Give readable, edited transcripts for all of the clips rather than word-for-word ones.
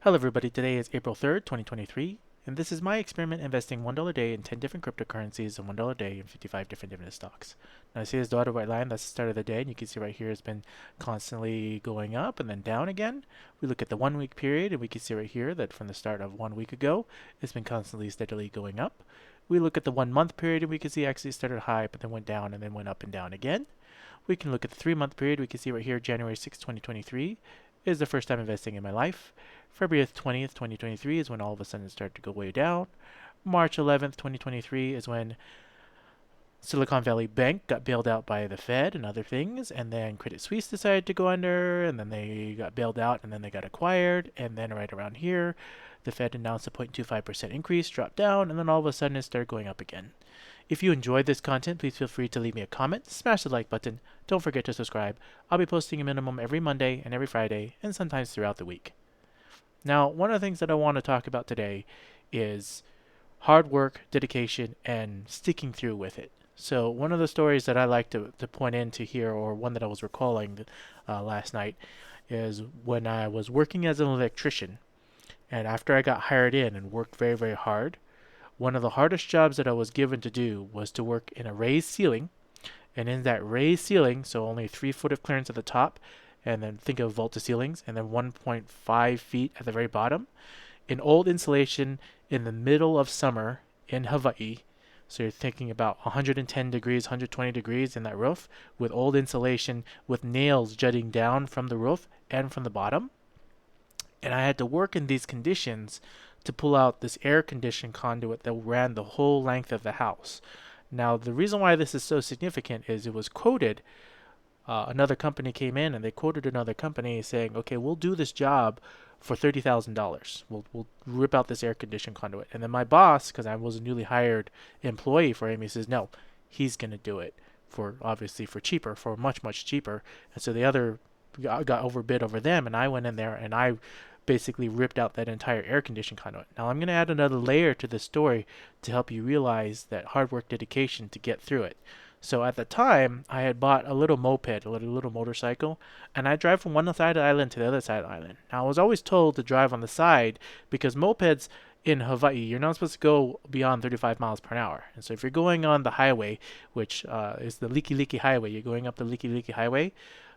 Hello everybody, today is April 3rd, 2023, and this is my experiment investing $1 a day in 10 different cryptocurrencies and $1 a day in 55 different dividend stocks. Now I see this dotted white line, that's the start of the day, and you can see right here it's been constantly going up and then down again. We look at the 1 week period and we can see right here that from the start of 1 week ago, it's been constantly steadily going up. We look at the 1 month period and we can see actually it started high but then went down and then went up and down again. We can look at the 3 month period, we can see right here January 6, 2023 is the first time investing in my life. February 20th, 2023 is when all of a sudden it started to go way down. March 11th, 2023 is when Silicon Valley Bank got bailed out by the Fed and other things, and then Credit Suisse decided to go under, and then they got bailed out, and then they got acquired, and then right around here, the Fed announced a 0.25% increase, dropped down, and then all of a sudden it started going up again. If you enjoyed this content, please feel free to leave me a comment, smash the like button, don't forget to subscribe. I'll be posting a minimum every Monday and every Friday, and sometimes throughout the week. Now, one of the things that I want to talk about today is hard work, dedication, and sticking through with it. So one of the stories that I like to point into here, or one that I was recalling last night, is when I was working as an electrician, and after I got hired in and worked very, very hard, one of the hardest jobs that I was given to do was to work in a raised ceiling. And in that raised ceiling, so only 3 foot of clearance at the top, and then think of vault to ceilings, and then 1.5 feet at the very bottom, in old insulation in the middle of summer in Hawaii. So you're thinking about 110 degrees, 120 degrees in that roof with old insulation with nails jutting down from the roof and from the bottom. And I had to work in these conditions to pull out this air conditioning conduit that ran the whole length of the house. Now, the reason why this is so significant is it was quoted. Another company came in and they quoted another company saying, okay, we'll do this job for $30,000. We'll rip out this air conditioning conduit. And then my boss, because I was a newly hired employee for him, he says, no, he's going to do it for obviously for cheaper, for much, much cheaper. And so the other got overbid over them. And I went in there and I basically ripped out that entire air conditioning conduit. Now I'm going to add another layer to this story to help you realize that hard work, dedication to get through it. So at the time, I had bought a little moped, a little motorcycle, and I drive from one side of the island to the other side of the island. Now I was always told to drive on the side because mopeds in Hawaii, you're not supposed to go beyond 35 miles per hour. And so if you're going on the highway, which is the Liki Liki Highway, you're going up the Liki Liki Highway,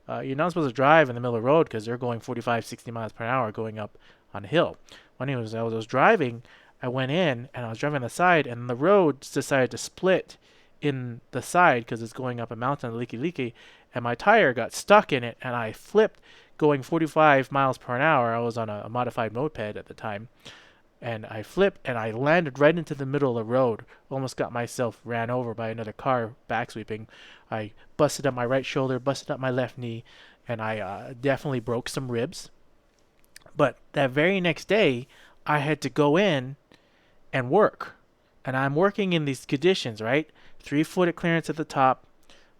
you're not supposed to drive in the middle of the road because they're going 45, 60 miles per hour going up on a hill. When I was driving, I went in and I was driving on the side, and the road decided to split in the side because it's going up a mountain, Liki Liki, and my tire got stuck in it, and I flipped going 45 miles per hour. I was on a modified moped at the time, and I flipped and I landed right into the middle of the road. Almost got myself ran over by another car back sweeping. I busted up my right shoulder, busted up my left knee, and I definitely broke some ribs. But that very next day, I had to go in and work. And I'm working in these conditions, right? 3 foot clearance at the top,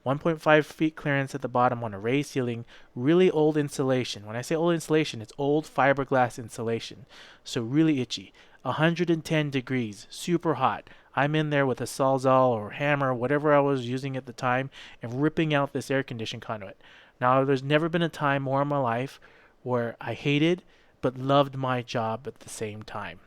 1.5 feet clearance at the bottom on a raised ceiling, really old insulation. When I say old insulation, it's old fiberglass insulation. So really itchy. 110 degrees, super hot. I'm in there with a sawzall or hammer, whatever I was using at the time, and ripping out this air conditioning conduit. Now, there's never been a time more in my life where I hated but loved my job at the same time.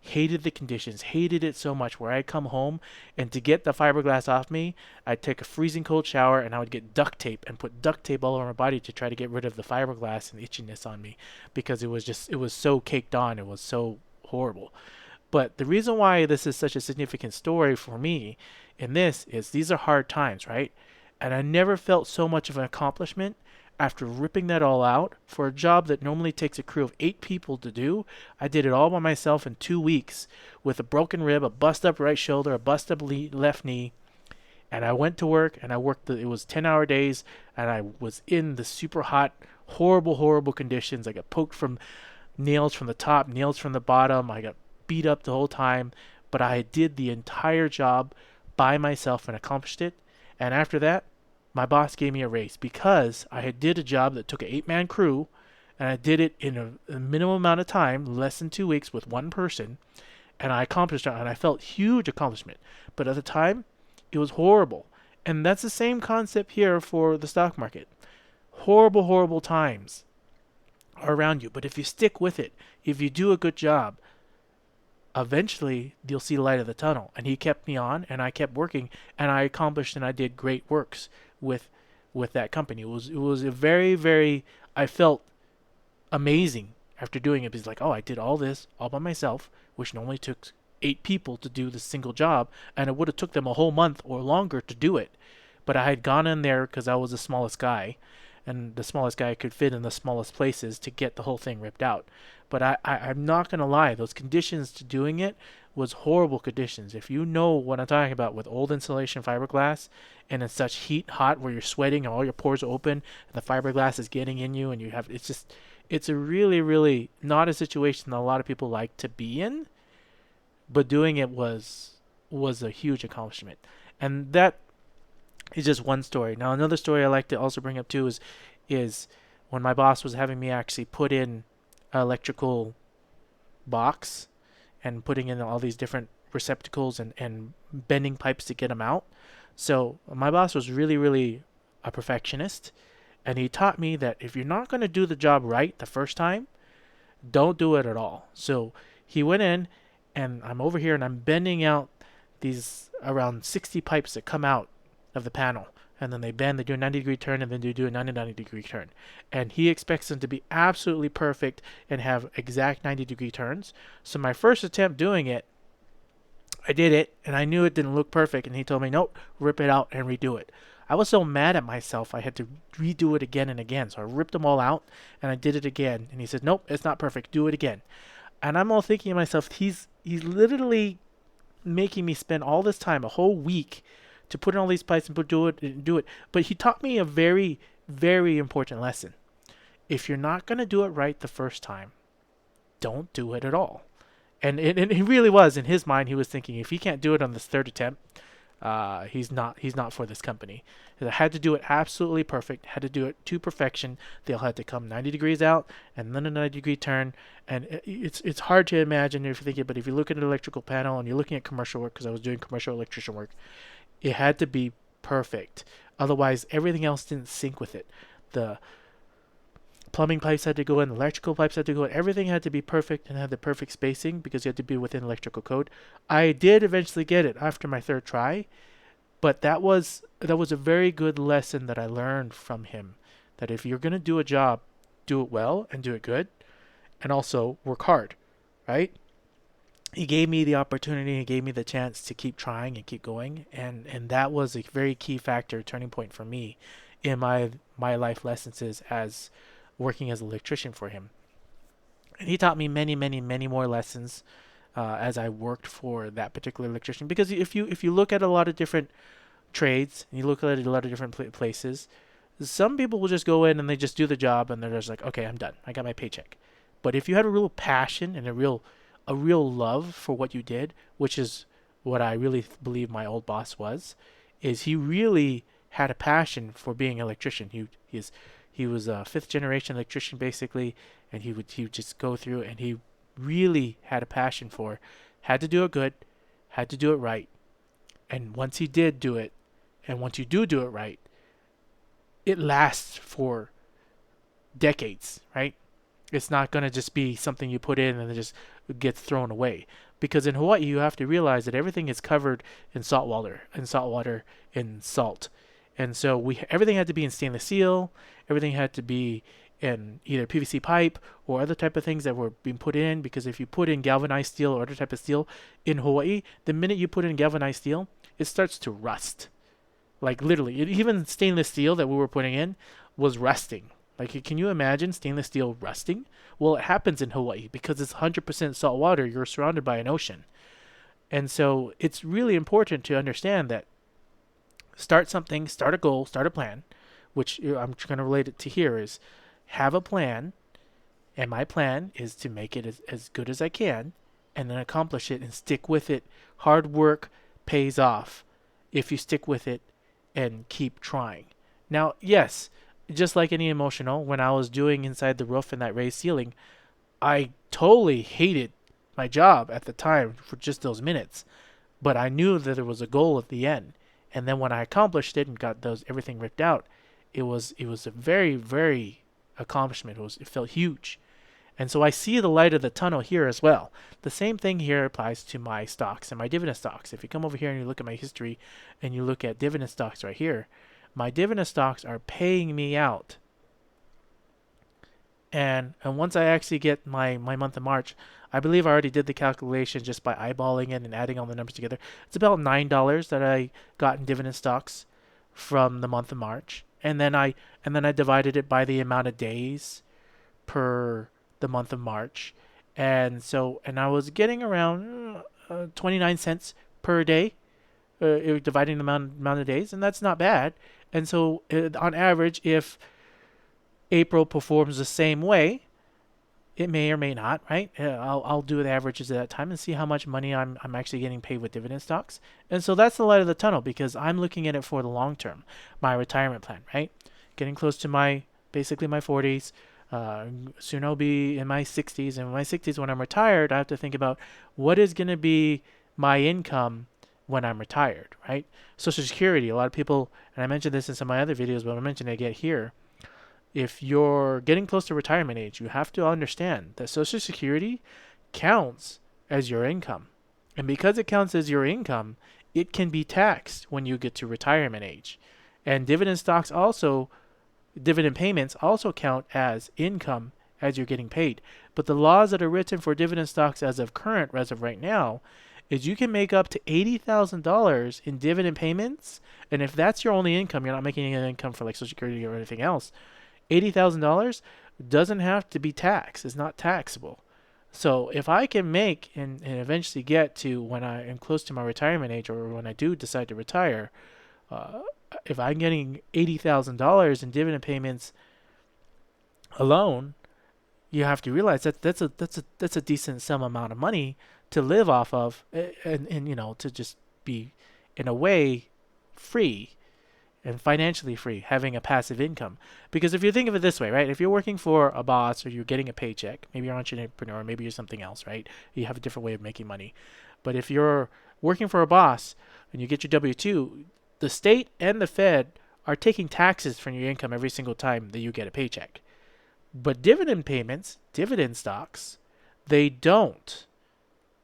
Hated the conditions, hated it so much where I'd come home and to get the fiberglass off me, I'd take a freezing cold shower and I would get duct tape and put duct tape all over my body to try to get rid of the fiberglass and the itchiness on me because it was so caked on, it was so horrible. But the reason why this is such a significant story for me in this is these are hard times, right? And I never felt so much of an accomplishment after ripping that all out for a job that normally takes a crew of 8 people to do. I did it all by myself in 2 weeks with a broken rib, a bust up right shoulder, a bust up left knee. And I went to work and I worked, it was 10-hour days, and I was in the super hot, horrible, horrible conditions. I got poked from nails from the top, nails from the bottom. I got beat up the whole time, but I did the entire job by myself and accomplished it. And after that, my boss gave me a raise because I had did a job that took an 8-man crew, and I did it in a minimum amount of time, less than 2 weeks with one person, and I accomplished it, and I felt huge accomplishment. But at the time, it was horrible. And that's the same concept here for the stock market. Horrible, horrible times are around you. But if you stick with it, if you do a good job, eventually you'll see the light of the tunnel. And he kept me on, and I kept working, and I accomplished and I did great works with that company. It was a very, very, I felt amazing after doing it, because like, oh, I did all this all by myself, which normally took 8 people to do this single job, and it would have took them a whole month or longer to do it. But I had gone in there because I was the smallest guy, and the smallest guy could fit in the smallest places to get the whole thing ripped out. But I'm not gonna lie, those conditions to doing it was horrible conditions. If you know what I'm talking about with old insulation fiberglass, and it's such heat, hot, where you're sweating and all your pores are open, and the fiberglass is getting in you, and you have, it's a really, really not a situation that a lot of people like to be in. But doing it was a huge accomplishment, and that is just one story. Now, another story I like to also bring up too is when my boss was having me actually put in an electrical box and putting in all these different receptacles and bending pipes to get them out. So my boss was really, really a perfectionist, and he taught me that if you're not going to do the job right the first time, don't do it at all. So he went in, and I'm over here and I'm bending out these around 60 pipes that come out of the panel, and then they bend, they do a 90-degree turn, and then they do a 90-degree turn. And he expects them to be absolutely perfect and have exact 90-degree turns. So my first attempt doing it, I did it, and I knew it didn't look perfect, and he told me, nope, rip it out and redo it. I was so mad at myself, I had to redo it again and again. So I ripped them all out, and I did it again. And he said, nope, it's not perfect, do it again. And I'm all thinking to myself, he's literally making me spend all this time, a whole week, to put in all these pipes and do it. But he taught me a very, very important lesson. If you're not going to do it right the first time, don't do it at all. And it really was, in his mind, he was thinking, if he can't do it on this third attempt, he's not for this company. They had to do it absolutely perfect, had to do it to perfection. They all had to come 90 degrees out and then a 90-degree turn. And it's hard to imagine if you think it, but if you look at an electrical panel and you're looking at commercial work, because I was doing commercial electrician work, it had to be perfect. Otherwise, everything else didn't sync with it. The plumbing pipes had to go in, the electrical pipes had to go in. Everything had to be perfect and had the perfect spacing because you had to be within electrical code. I did eventually get it after my third try, but that was a very good lesson that I learned from him. That if you're going to do a job, do it well and do it good, and also work hard, right? He gave me the opportunity, he gave me the chance to keep trying and keep going, and that was a very key factor, turning point for me in my life lessons as working as an electrician for him. And he taught me many, many, many more lessons as I worked for that particular electrician. Because if you look at a lot of different trades, and you look at a lot of different places, some people will just go in and they just do the job and they're just like, okay, I'm done, I got my paycheck. But if you had a real passion and a real love for what you did, which is what I really believe my old boss was, is he really had a passion for being an electrician. He was a 5th generation electrician basically, and he would just go through, and he really had a passion for, had to do it good, had to do it right. And once he did do it, and once you do it right, it lasts for decades, right? It's not going to just be something you put in and it just gets thrown away. Because in Hawaii, you have to realize that everything is covered in salt water, in salt. And so everything had to be in stainless steel. Everything had to be in either PVC pipe or other type of things that were being put in. Because if you put in galvanized steel or other type of steel in Hawaii, the minute you put in galvanized steel, it starts to rust. Like literally, even stainless steel that we were putting in was rusting. Like, can you imagine stainless steel rusting? Well, it happens in Hawaii because it's 100% salt water. You're surrounded by an ocean. And so it's really important to understand that start something, start a goal, start a plan, which I'm going to relate it to here is have a plan. And my plan is to make it as good as I can and then accomplish it and stick with it. Hard work pays off if you stick with it and keep trying. Now, yes, just like any emotional, when I was doing inside the roof and that raised ceiling, I totally hated my job at the time for just those minutes. But I knew that there was a goal at the end. And then when I accomplished it and got everything ripped out, it was a very, very accomplishment. It felt huge. And so I see the light of the tunnel here as well. The same thing here applies to my stocks and my dividend stocks. If you come over here and you look at my history and you look at dividend stocks right here, my dividend stocks are paying me out. And once I actually get my month of March, I believe I already did the calculation just by eyeballing it and adding all the numbers together. It's about $9 that I got in dividend stocks from the month of March. And then I divided it by the amount of days per the month of March. And I was getting around 29 cents per day, dividing the amount of days, and that's not bad. And so on average, if April performs the same way, it may or may not, right? I'll do the averages at that time and see how much money I'm actually getting paid with dividend stocks. And so that's the light of the tunnel, because I'm looking at it for the long term, my retirement plan, right? Getting close to basically my 40s. Soon I'll be in my 60s. And in my 60s, when I'm retired, I have to think about what is going to be my income when I'm retired, right? Social Security, a lot of people, and I mentioned this in some of my other videos, but I'll mention it again here. If you're getting close to retirement age, you have to understand that Social Security counts as your income. And because it counts as your income, it can be taxed when you get to retirement age. And dividend payments also count as income as you're getting paid. But the laws that are written for dividend stocks as of right now, is you can make up to $80,000 in dividend payments. And if that's your only income, you're not making any income for like Social Security or anything else, $80,000 doesn't have to be taxed. It's not taxable. So if I can make and eventually get to when I am close to my retirement age, or when I do decide to retire, if I'm getting $80,000 in dividend payments alone, you have to realize that that's a decent sum amount of money to live off of, and to just be in a way free and financially free, having a passive income. Because if you think of it this way, right? If you're working for a boss, or you're getting a paycheck, maybe you're an entrepreneur, maybe you're something else, right? You have a different way of making money. But if you're working for a boss and you get your W-2, the state and the Fed are taking taxes from your income every single time that you get a paycheck. But dividend payments, dividend stocks, they don't.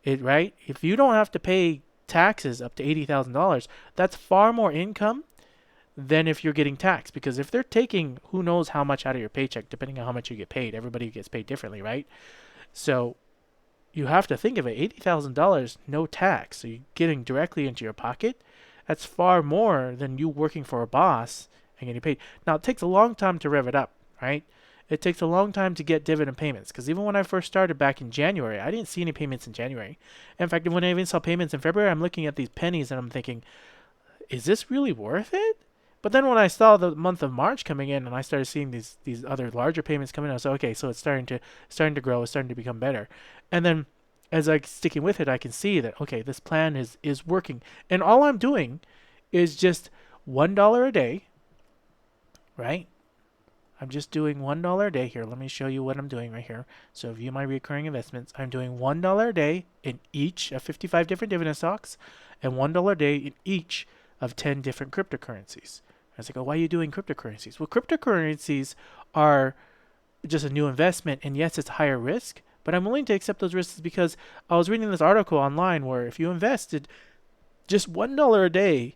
Right? If you don't have to pay taxes up to $80,000, that's far more income than if you're getting taxed. Because if they're taking who knows how much out of your paycheck, depending on how much you get paid, everybody gets paid differently, right? So you have to think of it, $80,000, no tax. So you're getting directly into your pocket. That's far more than you working for a boss and getting paid. Now, it takes a long time to rev it up, right? It takes a long time to get dividend payments, because even when I first started back in January, I didn't see any payments in January. In fact, when I even saw payments in February, I'm looking at these pennies and I'm thinking, is this really worth it? But then when I saw the month of March coming in and I started seeing these other larger payments coming in, I was like, okay, so it's starting to grow, it's starting to become better. And then as I'm sticking with it, I can see that, okay, this plan is working. And all I'm doing is just $1 a day, right? I'm just doing $1 a day here. Let me show you what I'm doing right here. So view my recurring investments. I'm doing $1 a day in each of 55 different dividend stocks, and $1 a day in each of 10 different cryptocurrencies. I was like, oh, why are you doing cryptocurrencies? Well, cryptocurrencies are just a new investment, and yes, it's higher risk, but I'm willing to accept those risks because I was reading this article online where if you invested just $1 a day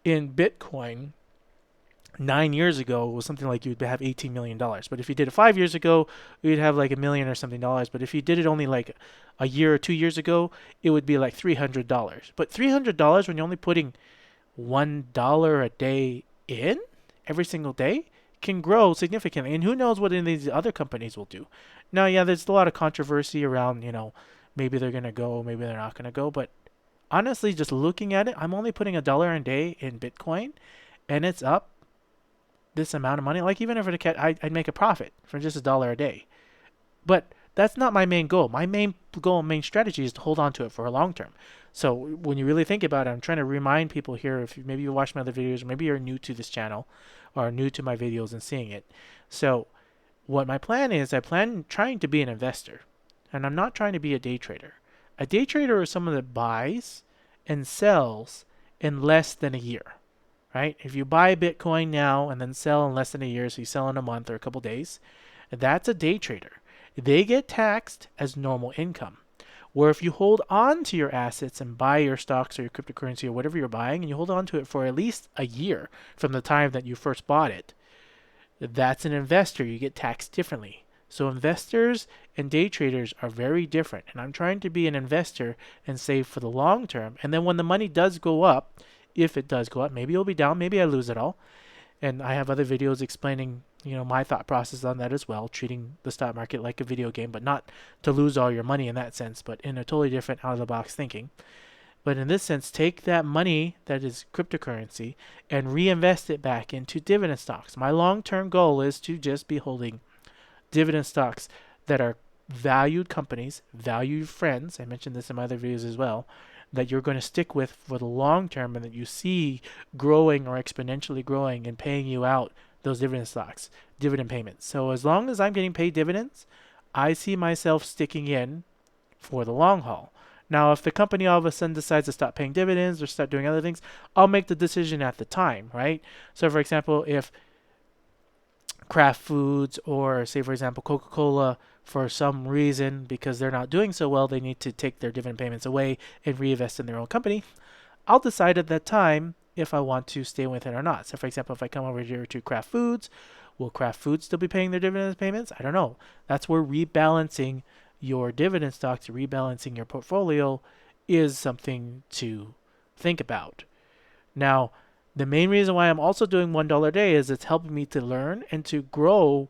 in Bitcoin 9 years ago, it was something like you'd have $18 million. But if you did it 5 years ago, you'd have like $1 million or something dollars. But if you did it only like a year or 2 years ago, it would be like $300. But $300 when you're only putting $1 a day in every single day can grow significantly. And who knows what any of these other companies will do. Now, yeah, there's a lot of controversy around, maybe they're going to go, maybe they're not going to go. But honestly, just looking at it, I'm only putting $1 a day in Bitcoin, and it's up this amount of money. Like even if I'd make a profit for just $1 a day. But that's not my main goal. My main goal, main strategy is to hold on to it for a long term. So when you really think about it, I'm trying to remind people here, if maybe you watch my other videos, or maybe you're new to this channel or new to my videos and seeing it. So what my plan is, I plan trying to be an investor, and I'm not trying to be a day trader. A day trader is someone that buys and sells in less than a year, right? If you buy Bitcoin now and then sell in less than a year, so you sell in a month or a couple days, That's a day trader. They get taxed as normal income. Where if you hold on to your assets and buy your stocks or your cryptocurrency or whatever you're buying, and you hold on to it for at least a year from the time that you first bought it, that's an investor. You get taxed differently. So investors and day traders are very different. And I'm trying to be an investor and save for the long term. And then when the money does go up, if it does go up, maybe it'll be down, maybe I lose it all. And I have other videos explaining, my thought process on that as well, treating the stock market like a video game, but not to lose all your money in that sense, but in a totally different out of the box thinking. But in this sense, take that money that is cryptocurrency and reinvest it back into dividend stocks. My long-term goal is to just be holding dividend stocks that are valued companies, valued friends. I mentioned this in my other videos as well, that you're going to stick with for the long term and that you see growing or exponentially growing and paying you out those dividend stocks, dividend payments. So as long as I'm getting paid dividends, I see myself sticking in for the long haul. Now, if the company all of a sudden decides to stop paying dividends or start doing other things, I'll make the decision at the time, right? So, for example, if Kraft Foods or, say, for example, Coca-Cola, for some reason, because they're not doing so well, they need to take their dividend payments away and reinvest in their own company, I'll decide at that time if I want to stay with it or not. So, for example, if I come over here to Kraft Foods, will Kraft Foods still be paying their dividend payments? I don't know. That's where rebalancing your dividend stocks, rebalancing your portfolio is something to think about. Now, the main reason why I'm also doing $1 a day is it's helping me to learn and to grow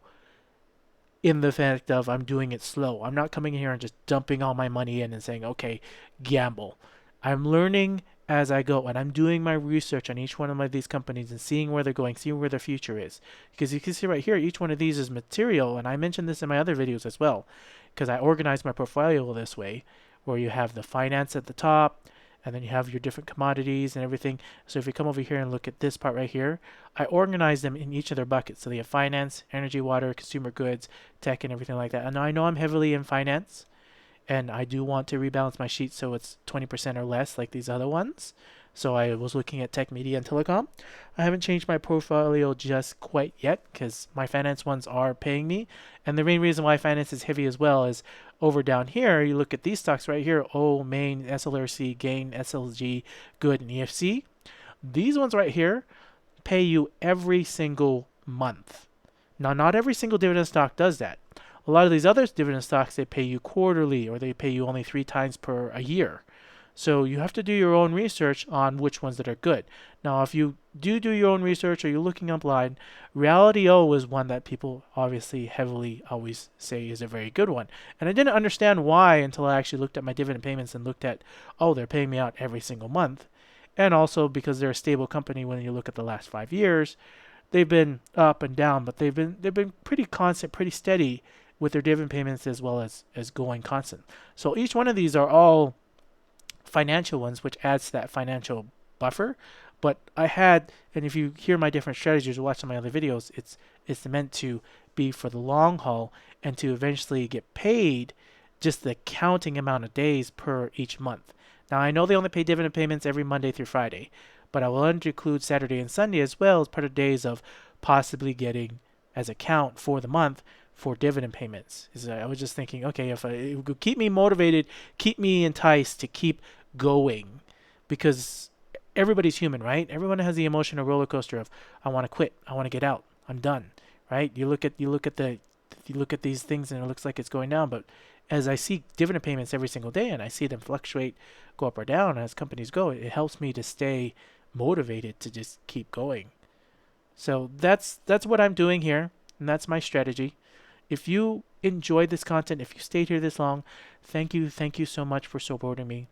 in the fact of I'm doing it slow. I'm not coming in here and just dumping all my money in and saying, okay, gamble. I'm learning as I go, and I'm doing my research on each one of these companies and seeing where they're going, seeing where their future is. Because you can see right here, each one of these is material, and I mentioned this in my other videos as well, because I organize my portfolio this way, where you have the finance at the top, and then you have your different commodities and everything. So if you come over here and look at this part right here, I organize them in each of their buckets. So they have finance, energy, water, consumer goods, tech, and everything like that. And I know I'm heavily in finance, and I do want to rebalance my sheet so it's 20% or less like these other ones. So I was looking at tech, media, and telecom. I haven't changed my portfolio just quite yet because my finance ones are paying me. And the main reason why finance is heavy as well is over down here, you look at these stocks right here, O, Main, SLRC, Gain, SLG, Good, and EFC. These ones right here pay you every single month. Now, not every single dividend stock does that. A lot of these other dividend stocks, they pay you quarterly or they pay you only 3 times per a year. So you have to do your own research on which ones that are good. Now, if you do your own research or you're looking online, Reality O is one that people obviously heavily always say is a very good one. And I didn't understand why until I actually looked at my dividend payments and looked at, oh, they're paying me out every single month. And also because they're a stable company when you look at the last 5 years, they've been up and down, but they've been pretty constant, pretty steady with their dividend payments as well as going constant. So each one of these are all financial ones, which adds to that financial buffer. But I had, and if you hear my different strategies or watch some of my other videos, it's meant to be for the long haul and to eventually get paid just the counting amount of days per each month. Now I know they only pay dividend payments every Monday through Friday, but I will include Saturday and Sunday as well as part of days of possibly getting as a count for the month for dividend payments. I was just thinking, okay, if it would keep me motivated, keep me enticed to keep going, because everybody's human, right? Everyone has the emotional roller coaster of I want to quit, I want to get out, I'm done, right? You look at these things and it looks like it's going down, but as I see dividend payments every single day and I see them fluctuate, go up or down as companies go, it helps me to stay motivated to just keep going. So that's what I'm doing here, and that's my strategy. If you enjoyed this content, if you stayed here this long, thank you so much for supporting me.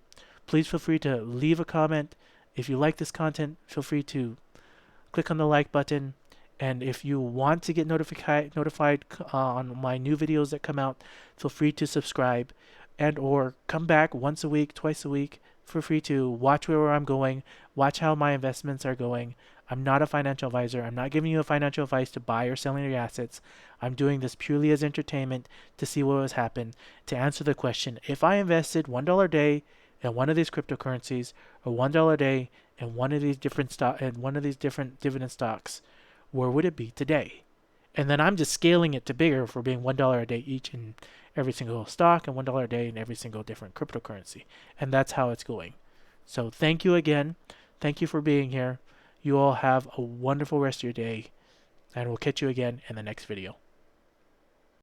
Please feel free to leave a comment. If you like this content, feel free to click on the like button. And if you want to get notified on my new videos that come out, feel free to subscribe and or come back once a week, twice a week. Feel free to watch where I'm going, watch how my investments are going. I'm not a financial advisor. I'm not giving you a financial advice to buy or selling your assets. I'm doing this purely as entertainment to see what has happened, to answer the question, if I invested $1 a day in one of these cryptocurrencies or $1 a day in one of these different dividend stocks, where would it be today? And then I'm just scaling it to bigger for being $1 a day each in every single stock and $1 a day in every single different cryptocurrency. And that's how it's going. So thank you again. Thank you for being here. You all have a wonderful rest of your day, and we'll catch you again in the next video.